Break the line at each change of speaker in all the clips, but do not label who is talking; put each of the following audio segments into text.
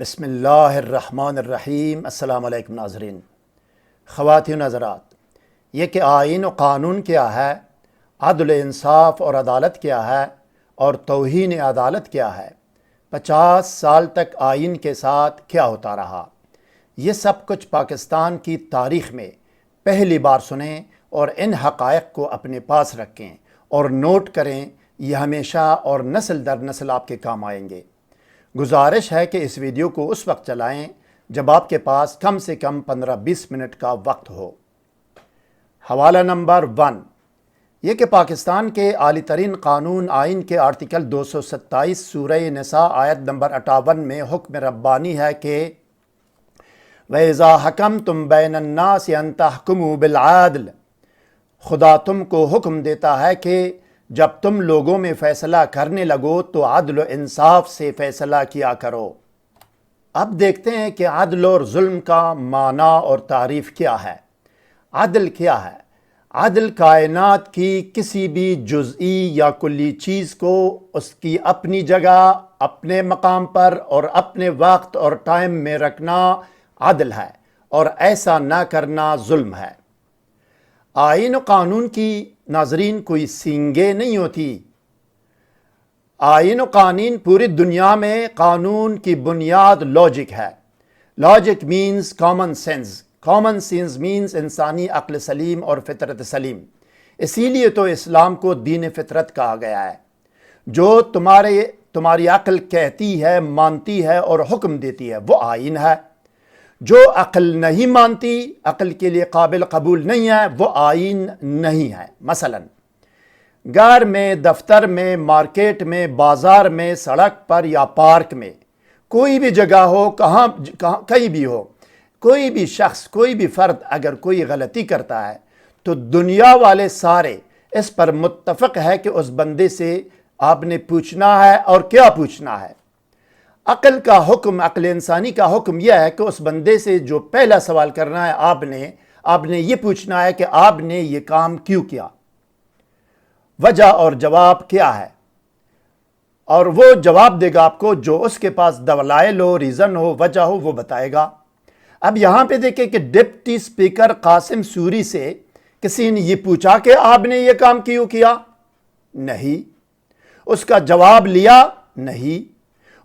بسم اللہ الرحمن الرحیم۔ السلام علیکم ناظرین، خواتین و حضرات، یہ کہ آئین و قانون کیا ہے، عدل انصاف اور عدالت کیا ہے اور توہین عدالت کیا ہے، 50 سال تک آئین کے ساتھ کیا ہوتا رہا، یہ سب کچھ پاکستان کی تاریخ میں پہلی بار سنیں اور ان حقائق کو اپنے پاس رکھیں اور نوٹ کریں۔ یہ ہمیشہ اور نسل در نسل آپ کے کام آئیں گے۔ گزارش ہے کہ اس ویڈیو کو اس وقت چلائیں جب آپ کے پاس کم سے کم 15-20 منٹ کا وقت ہو۔ حوالہ نمبر 1، یہ کہ پاکستان کے اعلیٰ ترین قانون آئین کے آرٹیکل 227 سورہ نساء آیت نمبر 58 میں حکم ربانی ہے کہ وَإِذَا حَكَمْتُمْ بَيْنَ النَّاسِ أَن تَحْكُمُوا بِالْعَدْلِ، خدا تم کو حکم دیتا ہے کہ جب تم لوگوں میں فیصلہ کرنے لگو تو عدل و انصاف سے فیصلہ کیا کرو۔ اب دیکھتے ہیں کہ عدل اور ظلم کا معنی اور تعریف کیا ہے۔ عدل کیا ہے؟ عدل کائنات کی کسی بھی جزئی یا کلی چیز کو اس کی اپنی جگہ، اپنے مقام پر اور اپنے وقت اور ٹائم میں رکھنا عدل ہے، اور ایسا نہ کرنا ظلم ہے۔ آئین و قانون کی ناظرین کوئی سینگیں نہیں ہوتی۔ آئین و قانون پوری دنیا میں قانون کی بنیاد لاجک ہے۔ Logic means common sense, common sense means انسانی عقل سلیم اور فطرت سلیم۔ اسی لیے تو اسلام کو دین فطرت کہا گیا ہے۔ جو تمہاری عقل کہتی ہے، مانتی ہے اور حکم دیتی ہے، وہ آئین ہے۔ جو عقل نہیں مانتی، عقل کے لیے قابل قبول نہیں ہے، وہ آئین نہیں ہے۔ مثلا گھر میں، دفتر میں، مارکیٹ میں، بازار میں، سڑک پر یا پارک میں، کوئی بھی جگہ ہو، کہیں بھی ہو، کوئی بھی شخص، کوئی بھی فرد اگر کوئی غلطی کرتا ہے تو دنیا والے سارے اس پر متفق ہے کہ اس بندے سے آپ نے پوچھنا ہے، اور کیا پوچھنا ہے۔ عقل کا حکم، عقل انسانی کا حکم یہ ہے کہ اس بندے سے جو پہلا سوال کرنا ہے، آپ نے یہ پوچھنا ہے کہ آپ نے یہ کام کیوں کیا، وجہ اور جواب کیا ہے، اور وہ جواب دے گا آپ کو جو اس کے پاس دلائل ہو، ریزن ہو، وجہ ہو، وہ بتائے گا۔ اب یہاں پہ دیکھیں کہ ڈپٹی سپیکر قاسم سوری سے کسی نے یہ پوچھا کہ آپ نے یہ کام کیوں کیا؟ نہیں۔ اس کا جواب لیا؟ نہیں۔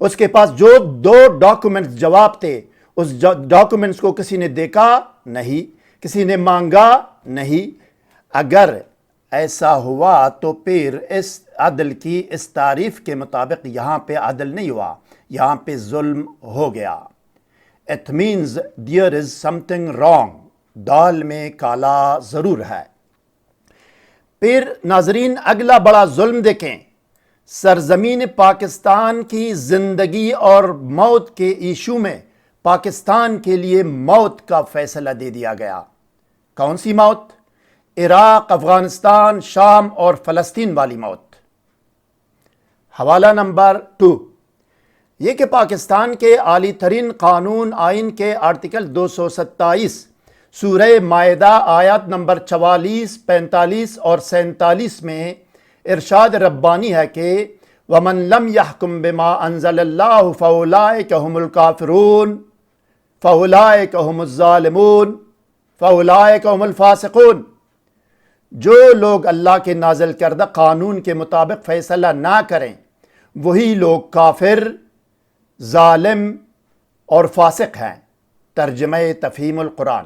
اس کے پاس جو 2 ڈاکومنٹس جواب تھے، اس ڈاکومنٹس کو کسی نے دیکھا؟ نہیں۔ کسی نے مانگا؟ نہیں۔ اگر ایسا ہوا تو پھر اس عدل کی اس تعریف کے مطابق یہاں پہ عدل نہیں ہوا، یہاں پہ ظلم ہو گیا۔ It means there is something wrong، دال میں کالا ضرور ہے۔ پھر ناظرین اگلا بڑا ظلم دیکھیں۔ سرزمین پاکستان کی زندگی اور موت کے ایشو میں پاکستان کے لیے موت کا فیصلہ دے دیا گیا۔ کون سی موت؟ عراق، افغانستان، شام اور فلسطین والی موت۔ حوالہ نمبر 2، یہ کہ پاکستان کے اعلیٰ ترین قانون آئین کے آرٹیکل 227 سورہ مائدہ آیات نمبر 44، 45 اور 47 میں ارشاد ربانی ہے کہ وَمَن لَمْ يَحْكُمْ بِمَا أَنزَلَ اللَّهُ فَأُولَٰئِكَ هُمُ الْكَافِرُونَ فَأُولَٰئِكَ هُمُ الظَّالِمُونَ فَأُولَٰئِكَ هُمُ الْفَاسِقُونَ۔ جو لوگ اللہ کے نازل کردہ قانون کے مطابق فیصلہ نہ کریں، وہی لوگ کافر، ظالم اور فاسق ہیں۔ ترجمہ تفہیم القرآن۔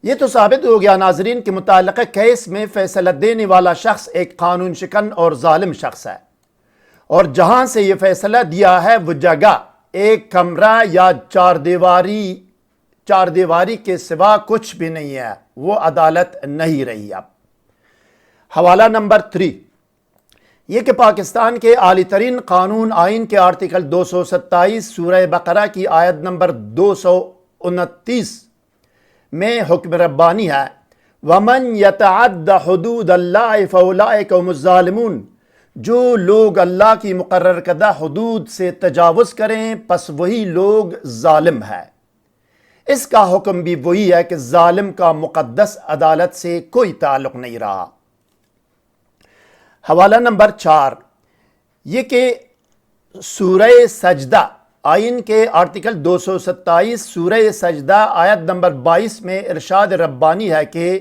یہ تو ثابت ہو گیا ناظرین کہ متعلقہ کیس میں فیصلہ دینے والا شخص ایک قانون شکن اور ظالم شخص ہے، اور جہاں سے یہ فیصلہ دیا ہے وہ جگہ ایک کمرہ یا چار دیواری کے سوا کچھ بھی نہیں ہے، وہ عدالت نہیں رہی۔ اب حوالہ نمبر 3، یہ کہ پاکستان کے اعلیٰ ترین قانون آئین کے آرٹیکل 227 سورہ بقرہ کی آیت نمبر 229 میں حکم ربانی ہے وَمَن يَتَعَدَّ حُدُودَ اللَّهِ فَأُولَٰئِكَ هُمُ الظَّالِمُونَ۔ جو لوگ اللہ کی مقرر کردہ حدود سے تجاوز کریں پس وہی لوگ ظالم ہے۔ اس کا حکم بھی وہی ہے کہ ظالم کا مقدس عدالت سے کوئی تعلق نہیں رہا۔ حوالہ نمبر 4، یہ کہ سورہ سجدہ آئین کے آرٹیکل 227 سورہ سجدہ آیت نمبر 22 میں ارشاد ربانی ہے کہ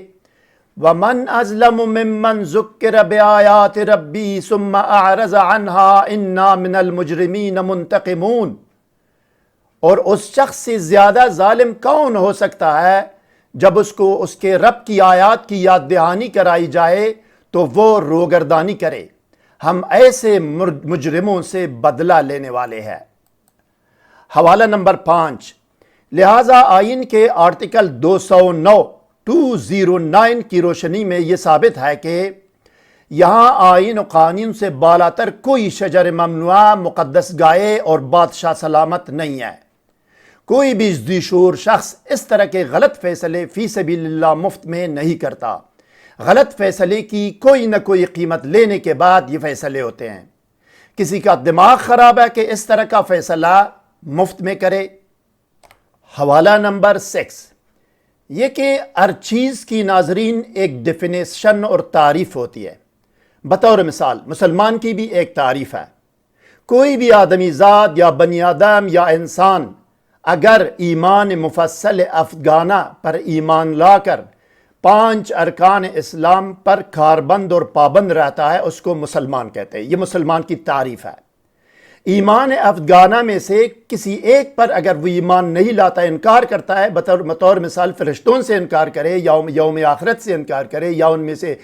وَمَنْ أَظْلَمُ مِمَّنْ ذُكِّرَ بِآيَاتِ رَبِّهِ ثُمَّ أَعْرَضَ عَنْهَا إِنَّا مِنَ الْمُجْرِمِينَ مُنْتَقِمُونَ۔ اور اس شخص سے زیادہ ظالم کون ہو سکتا ہے جب اس کو اس کے رب کی آیات کی یاد دہانی کرائی جائے تو وہ روگردانی کرے۔ ہم ایسے مجرموں سے بدلہ لینے والے ہیں۔ حوالہ نمبر 5، لہٰذا آئین کے آرٹیکل 209 کی روشنی میں یہ ثابت ہے کہ یہاں آئین و قانون سے بالاتر کوئی شجر ممنوعہ، مقدس گائے اور بادشاہ سلامت نہیں ہے۔ کوئی بھی ذی شعور شخص اس طرح کے غلط فیصلے فی سبیل اللہ مفت میں نہیں کرتا۔ غلط فیصلے کی کوئی نہ کوئی قیمت لینے کے بعد یہ فیصلے ہوتے ہیں۔ کسی کا دماغ خراب ہے کہ اس طرح کا فیصلہ مفت میں کرے۔ حوالہ نمبر 6، یہ کہ ہر چیز کی ناظرین ایک ڈیفینیشن اور تعریف ہوتی ہے۔ بطور مثال مسلمان کی بھی ایک تعریف ہے۔ کوئی بھی آدمی ذات یا بنی آدم یا انسان اگر ایمان مفصل افغانہ پر ایمان لا کر 5 ارکان اسلام پر کاربند اور پابند رہتا ہے اس کو مسلمان کہتے ہیں۔ یہ مسلمان کی تعریف ہے۔ ایمان افغانہ میں سے کسی ایک پر اگر وہ ایمان نہیں لاتا، انکار کرتا ہے، بطور مثال فرشتوں سے انکار کرے، یوم آخرت سے انکار کرے، یا ان میں سے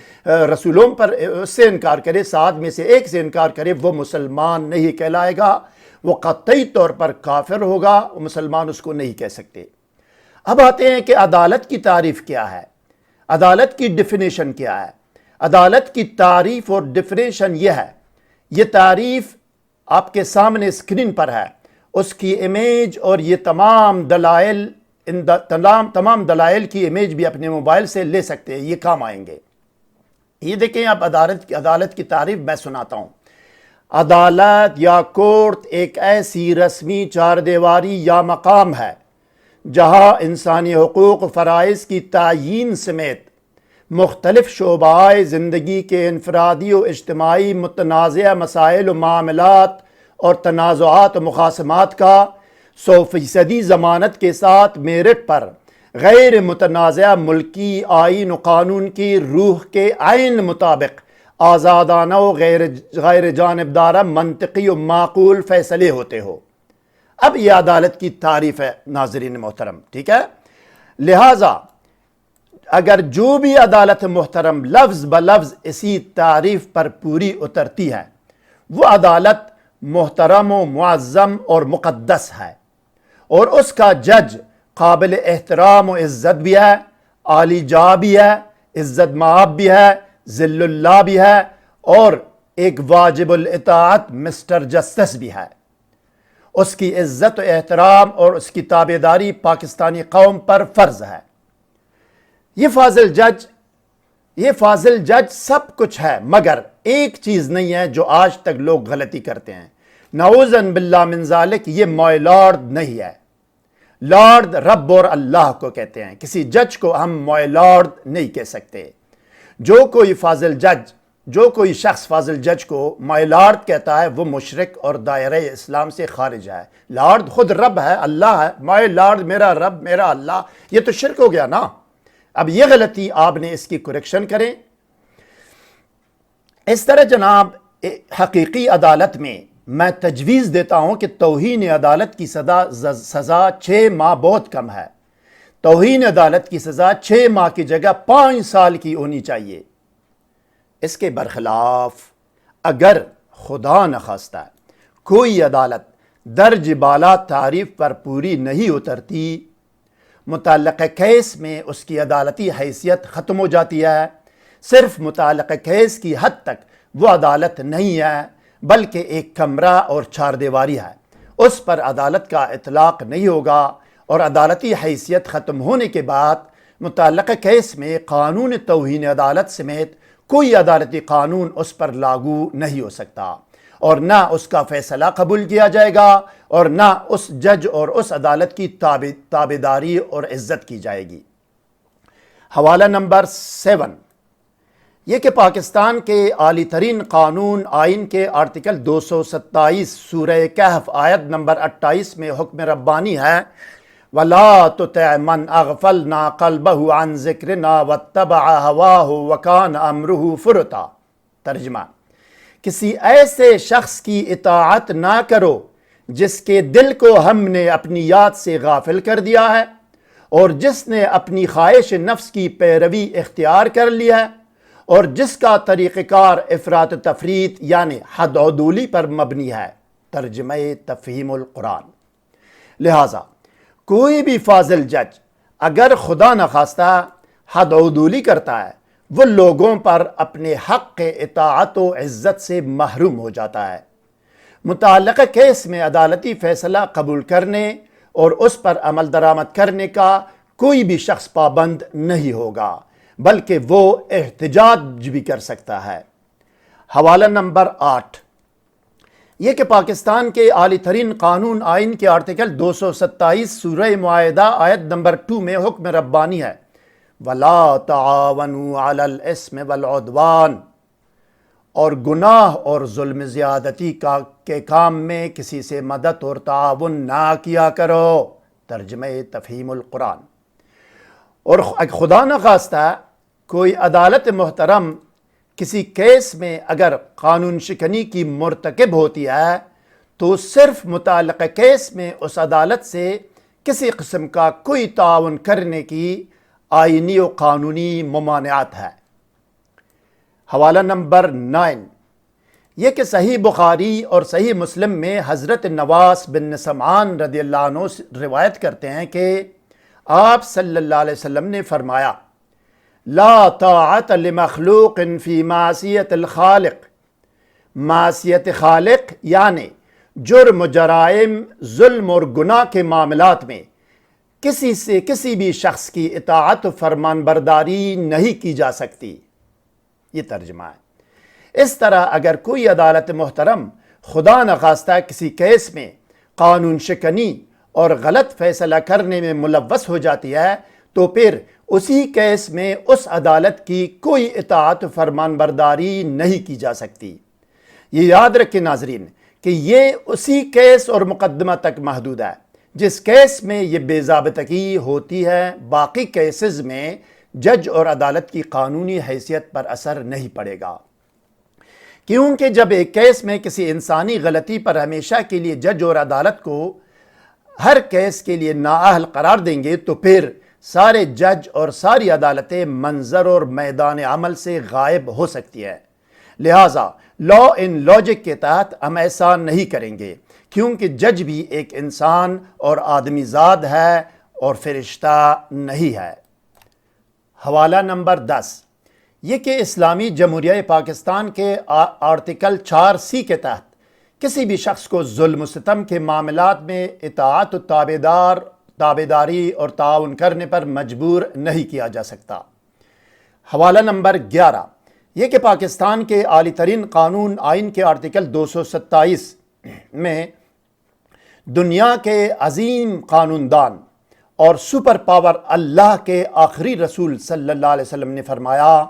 رسولوں پر اس سے انکار کرے، 7 میں سے ایک سے انکار کرے، وہ مسلمان نہیں کہلائے گا، وہ قطعی طور پر کافر ہوگا، مسلمان اس کو نہیں کہہ سکتے۔ اب آتے ہیں کہ عدالت کی تعریف کیا ہے، عدالت کی ڈیفینیشن کیا ہے۔ عدالت کی تعریف اور ڈیفینیشن یہ ہے، یہ تعریف آپ کے سامنے اسکرین پر ہے، اس کی امیج اور یہ تمام دلائل کی امیج بھی اپنے موبائل سے لے سکتے ہیں، یہ کام آئیں گے۔ یہ دیکھیں اب عدالت کی تعریف میں سناتا ہوں۔ عدالت یا کورٹ ایک ایسی رسمی چار دیواری یا مقام ہے جہاں انسانی حقوق و فرائض کی تعیین سمیت مختلف شعبۂ زندگی کے انفرادی و اجتماعی متنازع مسائل و معاملات اور تنازعات و مخاصمات کا 100% ضمانت کے ساتھ میرٹ پر غیر متنازع ملکی آئین و قانون کی روح کے عین مطابق آزادانہ و غیر جانبدارہ منطقی و معقول فیصلے ہوتے ہو۔ اب یہ عدالت کی تعریف ہے ناظرین محترم، ٹھیک ہے؟ لہٰذا اگر جو بھی عدالت محترم لفظ بلفظ اسی تعریف پر پوری اترتی ہے، وہ عدالت محترم و معظم اور مقدس ہے، اور اس کا جج قابل احترام و عزت بھی ہے، عالی جاہ بھی ہے، عزت مآب بھی ہے، ذل اللہ بھی ہے، اور ایک واجب الاطاعت مسٹر جسٹس بھی ہے۔ اس کی عزت و احترام اور اس کی تابعداری پاکستانی قوم پر فرض ہے۔ یہ فاضل جج سب کچھ ہے، مگر ایک چیز نہیں ہے جو آج تک لوگ غلطی کرتے ہیں، نعوذن باللہ من ذالک، یہ مائی لارڈ نہیں ہے۔ لارڈ رب اور اللہ کو کہتے ہیں، کسی جج کو ہم مائی لارڈ نہیں کہہ سکتے۔ جو کوئی شخص فاضل جج کو مائی لارڈ کہتا ہے وہ مشرک اور دائرہ اسلام سے خارج ہے۔ لارڈ خود رب ہے، اللہ ہے، مائی لارڈ میرا رب میرا اللہ، یہ تو شرک ہو گیا نا۔ اب یہ غلطی آپ نے اس کی کریکشن کریں۔ اس طرح جناب حقیقی عدالت میں تجویز دیتا ہوں کہ توہین عدالت کی سزا 6 ماہ بہت کم ہے۔ توہین عدالت کی سزا 6 ماہ کی جگہ 5 سال کی ہونی چاہیے۔ اس کے برخلاف اگر خدا نخواستہ کوئی عدالت درج بالا تعریف پر پوری نہیں اترتی، متعلقہ کیس میں اس کی عدالتی حیثیت ختم ہو جاتی ہے۔ صرف متعلقہ کیس کی حد تک وہ عدالت نہیں ہے، بلکہ ایک کمرہ اور 4 دیواری ہے۔ اس پر عدالت کا اطلاق نہیں ہوگا، اور عدالتی حیثیت ختم ہونے کے بعد متعلقہ کیس میں قانون توہین عدالت سمیت کوئی عدالتی قانون اس پر لاگو نہیں ہو سکتا، اور نہ اس کا فیصلہ قبول کیا جائے گا، اور نہ اس جج اور اس عدالت کی تابعداری اور عزت کی جائے گی۔ حوالہ نمبر 7، یہ کہ پاکستان کے اعلی ترین قانون آئین کے آرٹیکل 227 سورہ کہف آیت نمبر 28 میں حکم ربانی ہے وَلَا تُطِعْ مَنْ أَغْفَلْنَا قَلْبَهُ عَنْ ذِكْرِنَا وَاتَّبَعَ هَوَاهُ وَكَانَ أَمْرُهُ فُرُطًا۔ ترجمہ: کسی ایسے شخص کی اطاعت نہ کرو جس کے دل کو ہم نے اپنی یاد سے غافل کر دیا ہے اور جس نے اپنی خواہش نفس کی پیروی اختیار کر لیا ہے اور جس کا طریقہ کار افراط و تفریط یعنی حد عدولی پر مبنی ہے۔ ترجمہ تفہیم القرآن۔ لہٰذا کوئی بھی فاضل جج اگر خدا نخواستہ حد عدولی کرتا ہے وہ لوگوں پر اپنے حق اطاعت و عزت سے محروم ہو جاتا ہے۔ متعلقہ کیس میں عدالتی فیصلہ قبول کرنے اور اس پر عمل درآمد کرنے کا کوئی بھی شخص پابند نہیں ہوگا بلکہ وہ احتجاج بھی کر سکتا ہے۔ حوالہ نمبر 8۔ یہ کہ پاکستان کے اعلی ترین قانون آئین کے آرٹیکل 227 سورہ معاہدہ آیت نمبر 2 میں حکم ربانی ہے وَلَا تَعَاوَنُوا عَلَى الْإِثْمِ وَالْعُدْوَانِ، اور گناہ اور ظلم زیادتی کے کام میں کسی سے مدد اور تعاون نہ کیا کرو۔ ترجمہ تفہیم القرآن۔ اور خدا نخواستہ کوئی عدالت محترم کسی کیس میں اگر قانون شکنی کی مرتکب ہوتی ہے تو صرف متعلقہ کیس میں اس عدالت سے کسی قسم کا کوئی تعاون کرنے کی آئینی و قانونی ممانعت ہے۔ حوالہ نمبر 9۔ یہ کہ صحیح بخاری اور صحیح مسلم میں حضرت نواس بن سمعان رضی اللہ عنہ روایت کرتے ہیں کہ آپ صلی اللہ علیہ وسلم نے فرمایا لا طاعت لمخلوق فی معصیت الخالق، معصیت خالق یعنی جرم و جرائم، ظلم اور گناہ کے معاملات میں کسی بھی شخص کی اطاعت و فرمان برداری نہیں کی جا سکتی۔ یہ ترجمہ ہے۔ اس طرح اگر کوئی عدالت محترم خدا نخواستہ کسی کیس میں قانون شکنی اور غلط فیصلہ کرنے میں ملوث ہو جاتی ہے تو پھر اسی کیس میں اس عدالت کی کوئی اطاعت و فرمان برداری نہیں کی جا سکتی۔ یہ یاد رکھیں ناظرین کہ یہ اسی کیس اور مقدمہ تک محدود ہے جس کیس میں یہ بے ضابطگی ہوتی ہے، باقی کیسز میں جج اور عدالت کی قانونی حیثیت پر اثر نہیں پڑے گا، کیونکہ جب ایک کیس میں کسی انسانی غلطی پر ہمیشہ کے لیے جج اور عدالت کو ہر کیس کے لیے نااہل قرار دیں گے تو پھر سارے جج اور ساری عدالتیں منظر اور میدان عمل سے غائب ہو سکتی ہے۔ لہٰذا لا ان لاجک کے تحت ہم ایسا نہیں کریں گے کیونکہ جج بھی ایک انسان اور آدمی ذات ہے اور فرشتہ نہیں ہے۔ حوالہ نمبر 10۔ یہ کہ اسلامی جمہوریہ پاکستان کے آرٹیکل 4C کے تحت کسی بھی شخص کو ظلم و ستم کے معاملات میں اطاعت و تابعداری اور تعاون کرنے پر مجبور نہیں کیا جا سکتا۔ حوالہ نمبر 11۔ یہ کہ پاکستان کے اعلی ترین قانون آئین کے آرٹیکل 227 میں دنیا کے عظیم قانون دان اور سپر پاور اللہ کے آخری رسول صلی اللہ علیہ وسلم نے فرمایا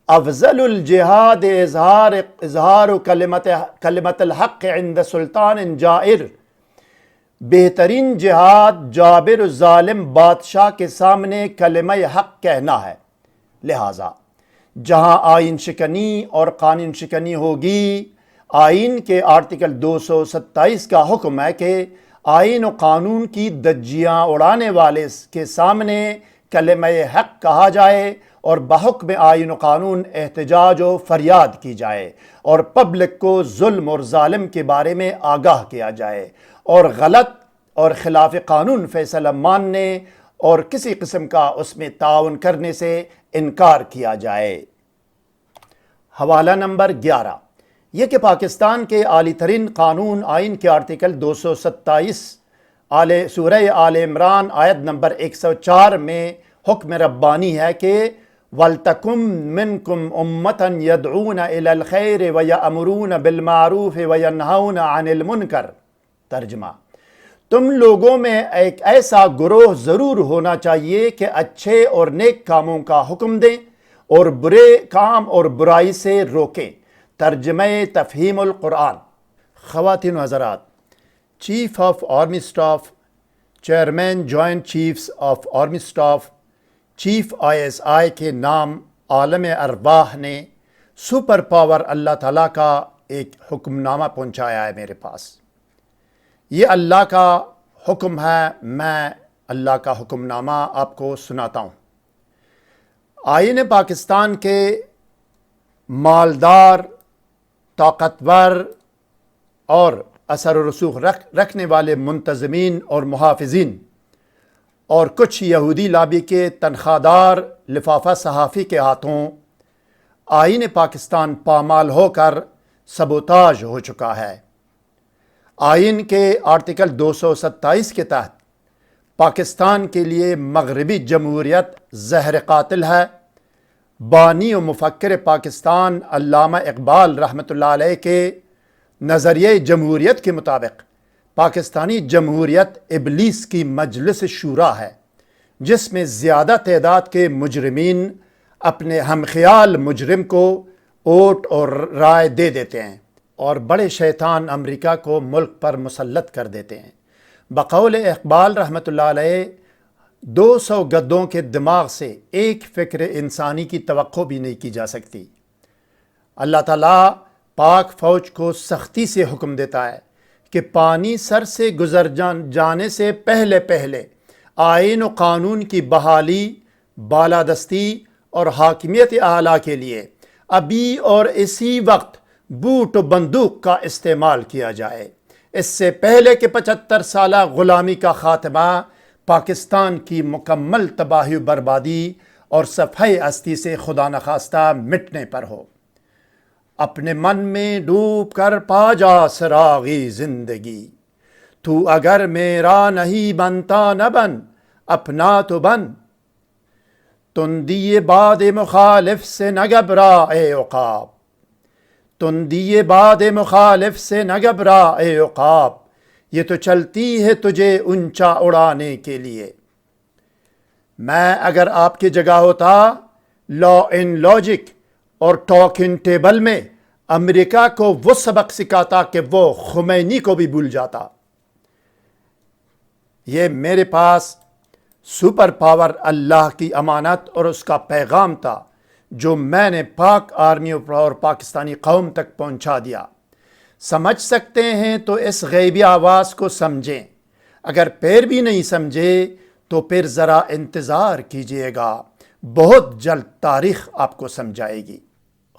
افضل الجہاد اظہار کلمت الحق عند سلطان جائر، بہترین جہاد جابر ظالم بادشاہ کے سامنے کلمہ حق کہنا ہے۔ لہٰذا جہاں آئین شکنی اور قانون شکنی ہوگی، آئین کے آرٹیکل 227 کا حکم ہے کہ آئین و قانون کی دجیاں اڑانے والے کے سامنے کلمہ حق کہا جائے اور بحکم آئین و قانون احتجاج و فریاد کی جائے اور پبلک کو ظلم اور ظالم کے بارے میں آگاہ کیا جائے اور غلط اور خلاف قانون فیصلہ ماننے اور کسی قسم کا اس میں تعاون کرنے سے انکار کیا جائے۔ حوالہ نمبر 11۔ یہ کہ پاکستان کے اعلی ترین قانون آئین کے آرٹیکل 227 سورہ آل عمران آیت نمبر 104 میں حکم ربانی ہے کہ وَلْتَكُمْ مِنْكُمْ أُمَّةً يَدْعُونَ إِلَى الْخَيْرِ وَيَأْمُرُونَ بِالْمَعْرُوفِ وَيَنْهَوْنَ عَنِ الْمُنْكَرِ۔ ترجمہ: تم لوگوں میں ایک ایسا گروہ ضرور ہونا چاہیے کہ اچھے اور نیک کاموں کا حکم دیں اور برے کام اور برائی سے روکیں۔ ترجمہ تفہیم القرآن۔ خواتین و حضرات، chief of army staff, chairman joint chiefs of army staff, chief ISI کے نام عالم ارواح نے سپر پاور اللہ تعالیٰ کا ایک حکم نامہ پہنچایا ہے میرے پاس۔ یہ اللہ کا حکم ہے، میں اللہ کا حکم نامہ آپ کو سناتا ہوں۔ آئین پاکستان کے مالدار، طاقتور اور اثر و رسوخ رکھنے والے منتظمین اور محافظین اور کچھ یہودی لابی کے تنخواہ دار لفافہ صحافی کے ہاتھوں آئین پاکستان پامال ہو کر سبوتاژ ہو چکا ہے۔ آئین کے آرٹیکل 227 کے تحت پاکستان کے لیے مغربی جمہوریت زہر قاتل ہے۔ بانی و مفکر پاکستان علامہ اقبال رحمۃ اللہ علیہ کے نظریہ جمہوریت کے مطابق پاکستانی جمہوریت ابلیس کی مجلس شورا ہے، جس میں زیادہ تعداد کے مجرمین اپنے ہم خیال مجرم کو ووٹ اور رائے دے دیتے ہیں اور بڑے شیطان امریکہ کو ملک پر مسلط کر دیتے ہیں۔ بقول اقبال رحمۃ اللہ علیہ 200 گدوں کے دماغ سے ایک فکر انسانی کی توقع بھی نہیں کی جا سکتی۔ اللہ تعالیٰ پاک فوج کو سختی سے حکم دیتا ہے کہ پانی سر سے گزر جانے سے پہلے آئین و قانون کی بحالی، بالادستی اور حاکمیت اعلیٰ کے لیے ابھی اور اسی وقت بوٹ و بندوق کا استعمال کیا جائے۔ اس سے پہلے کہ 75 سالہ غلامی کا خاتمہ پاکستان کی مکمل تباہی و بربادی اور صفحۂ ہستی سے خدا نخواستہ مٹنے پر ہو۔ اپنے من میں ڈوب کر پا جا سراغی زندگی، تو اگر میرا نہیں بنتا نہ بن، اپنا تو بن۔ تندی باد مخالف سے نہ گھبرا اے عقاب، تندی باد مخالف سے نہ گھبرا اے عقاب، یہ تو چلتی ہے تجھے اونچا اڑانے کے لیے۔ میں اگر آپ کی جگہ ہوتا، لا ان لاجک اور ٹاک ان ٹیبل میں امریکہ کو وہ سبق سکھاتا کہ وہ خمینی کو بھی بھول جاتا۔ یہ میرے پاس سپر پاور اللہ کی امانت اور اس کا پیغام تھا جو میں نے پاک آرمی اور پاکستانی قوم تک پہنچا دیا۔ سمجھ سکتے ہیں تو اس غیبی آواز کو سمجھیں، اگر پھر بھی نہیں سمجھے تو پھر ذرا انتظار کیجئے گا، بہت جلد تاریخ آپ کو سمجھائے گی۔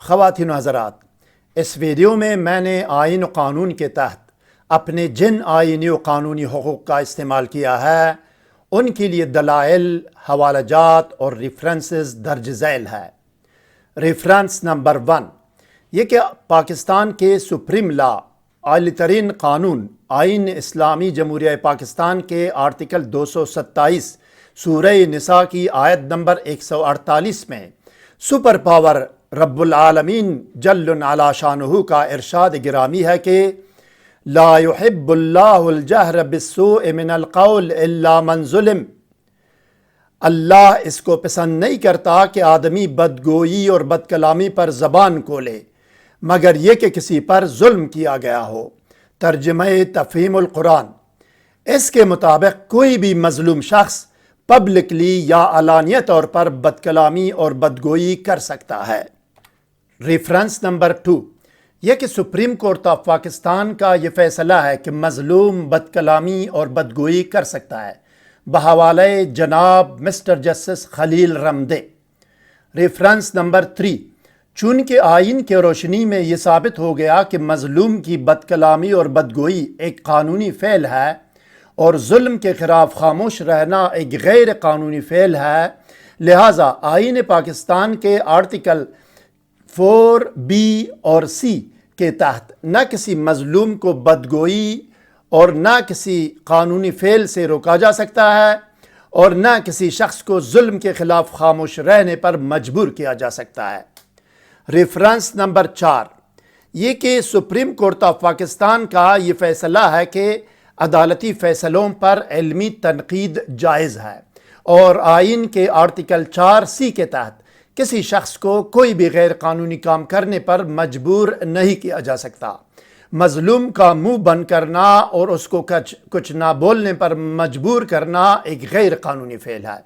خواتین و حضرات، اس ویڈیو میں نے آئین و قانون کے تحت اپنے جن آئینی و قانونی حقوق کا استعمال کیا ہے ان کے لیے دلائل، حوالہ جات اور ریفرنسز درج ذیل ہے۔ ریفرنس نمبر 1 یہ کہ پاکستان کے سپریم لا، اعلی ترین قانون آئین اسلامی جمہوریہ پاکستان کے آرٹیکل 227 سورہ نساء کی آیت نمبر 148 میں سپر پاور رب العالمین جل علی شانہ کا ارشاد گرامی ہے کہ لا يحب اللہ الجہر بالسوء من القول الا من ظلم۔ اللہ اس کو پسند نہیں کرتا کہ آدمی بدگوئی اور بد کلامی پر زبان کھولے مگر یہ کہ کسی پر ظلم کیا گیا ہو۔ ترجمہ تفہیم القرآن۔ اس کے مطابق کوئی بھی مظلوم شخص پبلکلی یا علانیہ طور پر بد کلامی اور بدگوئی کر سکتا ہے۔ ریفرنس نمبر 2 یہ کہ سپریم کورٹ آف پاکستان کا یہ فیصلہ ہے کہ مظلوم بد کلامی اور بدگوئی کر سکتا ہے، بحوالہ جناب مسٹر جسٹس خلیل رمدے۔ ریفرنس نمبر 3 چونکہ آئین کے روشنی میں یہ ثابت ہو گیا کہ مظلوم کی بد کلامی اور بدگوئی ایک قانونی فعل ہے اور ظلم کے خلاف خاموش رہنا ایک غیر قانونی فعل ہے، لہٰذا آئین پاکستان کے آرٹیکل 4B اور C کے تحت نہ کسی مظلوم کو بدگوئی اور نہ کسی قانونی فعل سے روکا جا سکتا ہے اور نہ کسی شخص کو ظلم کے خلاف خاموش رہنے پر مجبور کیا جا سکتا ہے۔ ریفرنس نمبر 4 یہ کہ سپریم کورٹ آف پاکستان کا یہ فیصلہ ہے کہ عدالتی فیصلوں پر علمی تنقید جائز ہے اور آئین کے آرٹیکل 4C کے تحت کسی شخص کو کوئی بھی غیر قانونی کام کرنے پر مجبور نہیں کیا جا سکتا۔ مظلوم کا منہ بند کرنا اور اس کو کچھ نہ بولنے پر مجبور کرنا ایک غیر قانونی فعل ہے۔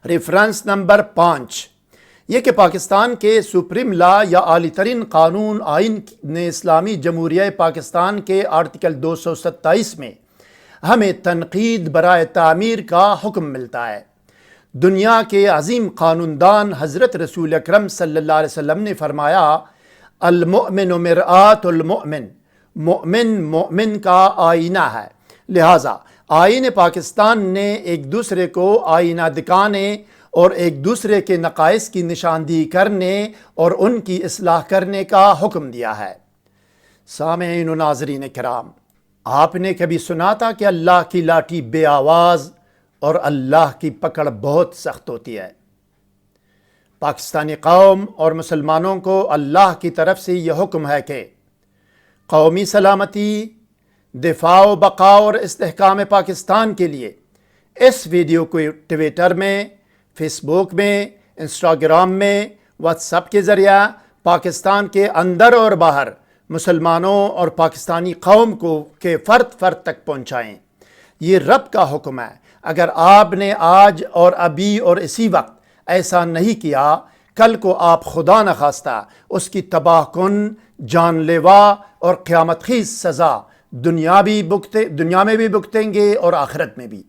ریفرنس نمبر 5، یہ کہ پاکستان کے سپریم لا یا اعلی ترین قانون آئین نے اسلامی جمہوریہ پاکستان کے آرٹیکل 227 میں ہمیں تنقید برائے تعمیر کا حکم ملتا ہے۔ دنیا کے عظیم قانون دان حضرت رسول اکرم صلی اللہ علیہ وسلم نے فرمایا، المؤمن مرآت المؤمن، مومن مومن کا آئینہ ہے۔ لہٰذا آئین پاکستان نے ایک دوسرے کو آئینہ دکھانے اور ایک دوسرے کے نقائص کی نشاندہی کرنے اور ان کی اصلاح کرنے کا حکم دیا ہے۔ سامعین و ناظرین کرام، آپ نے کبھی سنا تھا کہ اللہ کی لاٹھی بے آواز اور اللہ کی پکڑ بہت سخت ہوتی ہے؟ پاکستانی قوم اور مسلمانوں کو اللہ کی طرف سے یہ حکم ہے کہ قومی سلامتی، دفاع و بقا اور استحکام پاکستان کے لیے اس ویڈیو کو ٹویٹر میں، فیس بک میں، انسٹاگرام میں، واٹس ایپ کے ذریعہ پاکستان کے اندر اور باہر مسلمانوں اور پاکستانی قوم کے فرد تک پہنچائیں۔ یہ رب کا حکم ہے۔ اگر آپ نے آج اور ابھی اور اسی وقت ایسا نہیں کیا، کل کو آپ خدا نخواستہ اس کی تباہ کن، جان لیوا اور قیامت خیز سزا دنیا میں بھی بھگتیں گے اور آخرت میں بھی۔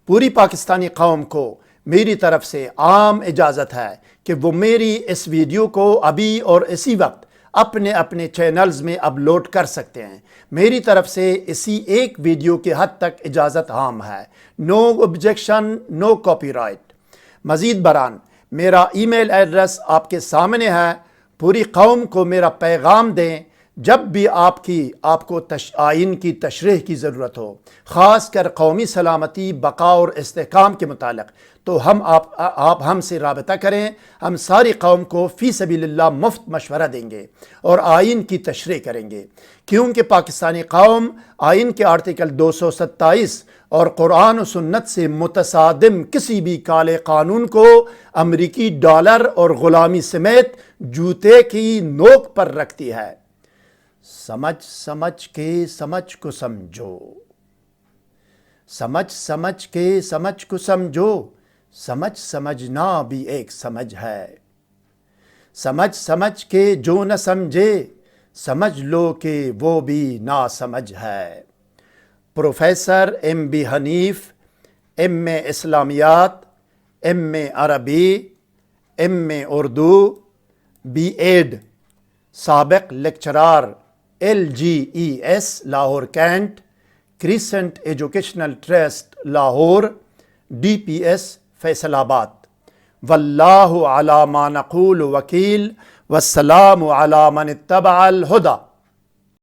پوری پاکستانی قوم کو میری طرف سے عام اجازت ہے کہ وہ میری اس ویڈیو کو ابھی اور اسی وقت اپنے چینلز میں اپلوڈ کر سکتے ہیں۔ میری طرف سے اسی ایک ویڈیو کے حد تک اجازت عام ہے۔ نو objection، نو کاپی رائٹ۔ مزید برآں میرا ای میل ایڈریس آپ کے سامنے ہے۔ پوری قوم کو میرا پیغام دیں، جب بھی آپ کو آئین کی تشریح کی ضرورت ہو، خاص کر قومی سلامتی، بقا اور استحکام کے متعلق، تو آپ ہم سے رابطہ کریں۔ ہم ساری قوم کو فی سبیل اللہ مفت مشورہ دیں گے اور آئین کی تشریح کریں گے، کیونکہ پاکستانی قوم آئین کے آرٹیکل 227 اور قرآن و سنت سے متصادم کسی بھی کالے قانون کو امریکی ڈالر اور غلامی سمیت جوتے کی نوک پر رکھتی ہے۔ سمجھ کے سمجھ کو سمجھو، سمجھ کے سمجھ کو سمجھو، سمجھنا بھی ایک سمجھ ہے۔ سمجھ کے جو نہ سمجھے، سمجھ لو کہ وہ بھی نا سمجھ ہے۔ Professor M B Hanif, M A Islamiat, M A Arabi, M A Urdu, B Ed, سابق lecturer LGES Lahore Cantt, Crescent Educational Trust Lahore, DPS Faisalabad. واللہ علی ما نقول وکیل، والسلام علی من اتبع الہدی۔